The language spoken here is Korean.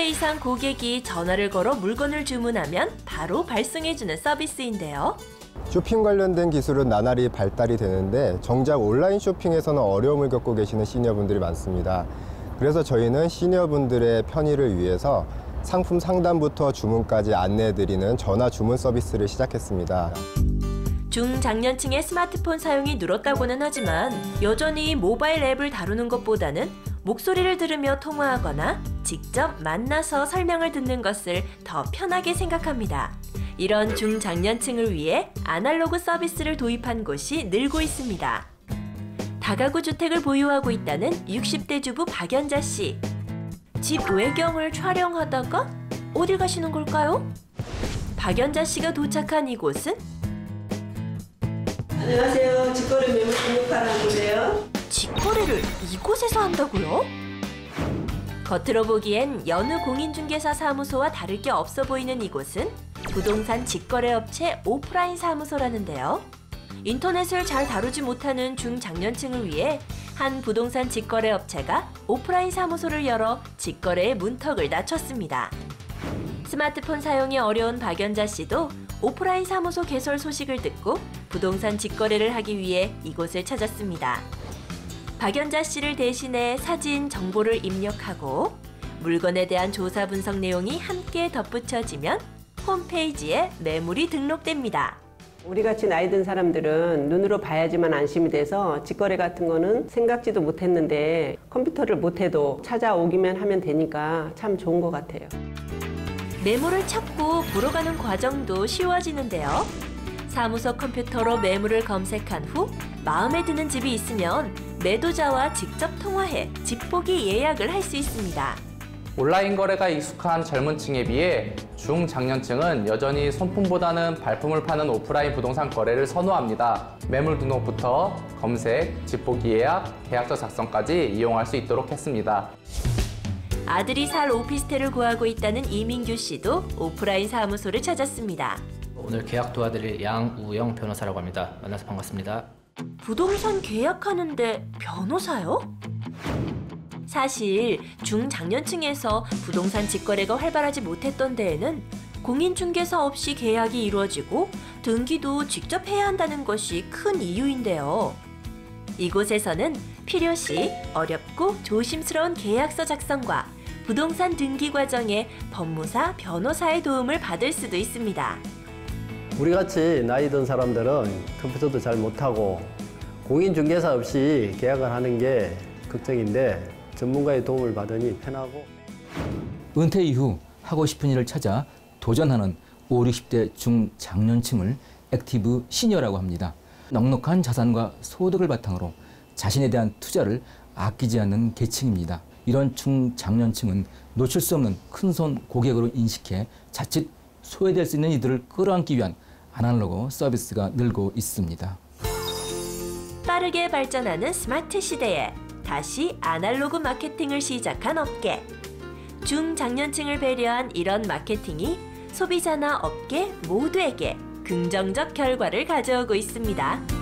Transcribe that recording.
20대 이상 고객이 전화를 걸어 물건을 주문하면 바로 발송해주는 서비스인데요. 쇼핑 관련된 기술은 나날이 발달이 되는데 정작 온라인 쇼핑에서는 어려움을 겪고 계시는 시니어분들이 많습니다. 그래서 저희는 시니어분들의 편의를 위해서 상품 상담부터 주문까지 안내해드리는 전화 주문 서비스를 시작했습니다. 중장년층의 스마트폰 사용이 늘었다고는 하지만 여전히 모바일 앱을 다루는 것보다는 목소리를 들으며 통화하거나 직접 만나서 설명을 듣는 것을 더 편하게 생각합니다. 이런 중장년층을 위해 아날로그 서비스를 도입한 곳이 늘고 있습니다. 다가구 주택을 보유하고 있다는 60대 주부 박연자 씨. 집 외경을 촬영하다가 어딜 가시는 걸까요? 박연자 씨가 도착한 이곳은 안녕하세요. 직거래 매물 등록하러 왔는데요. 직거래를 이곳에서 한다고요? 겉으로 보기엔 여느 공인중개사 사무소와 다를 게 없어 보이는 이곳은 부동산 직거래 업체 오프라인 사무소라는데요. 인터넷을 잘 다루지 못하는 중장년층을 위해 한 부동산 직거래 업체가 오프라인 사무소를 열어 직거래의 문턱을 낮췄습니다. 스마트폰 사용이 어려운 박연자 씨도 오프라인 사무소 개설 소식을 듣고 부동산 직거래를 하기 위해 이곳을 찾았습니다. 박연자 씨를 대신해 사진, 정보를 입력하고 물건에 대한 조사 분석 내용이 함께 덧붙여지면 홈페이지에 매물이 등록됩니다. 우리같이 나이 든 사람들은 눈으로 봐야지만 안심이 돼서 직거래 같은 거는 생각지도 못했는데 컴퓨터를 못해도 찾아오기만 하면 되니까 참 좋은 것 같아요. 매물을 찾고 보러 가는 과정도 쉬워지는데요. 사무소 컴퓨터로 매물을 검색한 후 마음에 드는 집이 있으면 매도자와 직접 통화해 집보기 예약을 할 수 있습니다. 온라인 거래가 익숙한 젊은 층에 비해 중장년층은 여전히 손품보다는 발품을 파는 오프라인 부동산 거래를 선호합니다. 매물 등록부터 검색, 집보기 예약, 계약서 작성까지 이용할 수 있도록 했습니다. 아들이 살 오피스텔을 구하고 있다는 이민규 씨도 오프라인 사무소를 찾았습니다. 오늘 계약 도와드릴 양우영 변호사라고 합니다. 만나서 반갑습니다. 부동산 계약하는데 변호사요? 사실 중장년층에서 부동산 직거래가 활발하지 못했던 데에는 공인중개사 없이 계약이 이루어지고 등기도 직접 해야 한다는 것이 큰 이유인데요. 이곳에서는 필요시 어렵고 조심스러운 계약서 작성과 부동산 등기 과정에 법무사, 변호사의 도움을 받을 수도 있습니다. 우리같이 나이 든 사람들은 컴퓨터도 잘 못하고 공인중개사 없이 계약을 하는 게 걱정인데 전문가의 도움을 받으니 편하고. 은퇴 이후 하고 싶은 일을 찾아 도전하는 5, 60대 중장년층을 액티브 시니어라고 합니다. 넉넉한 자산과 소득을 바탕으로 자신에 대한 투자를 아끼지 않는 계층입니다. 이런 중장년층은 놓칠 수 없는 큰손 고객으로 인식해 자칫 소외될 수 있는 이들을 끌어안기 위한 아날로그 서비스가 늘고 있습니다. 빠르게 발전하는 스마트 시대에 다시 아날로그 마케팅을 시작한 업계. 중장년층을 배려한 이런 마케팅이 소비자나 업계 모두에게 긍정적 결과를 가져오고 있습니다.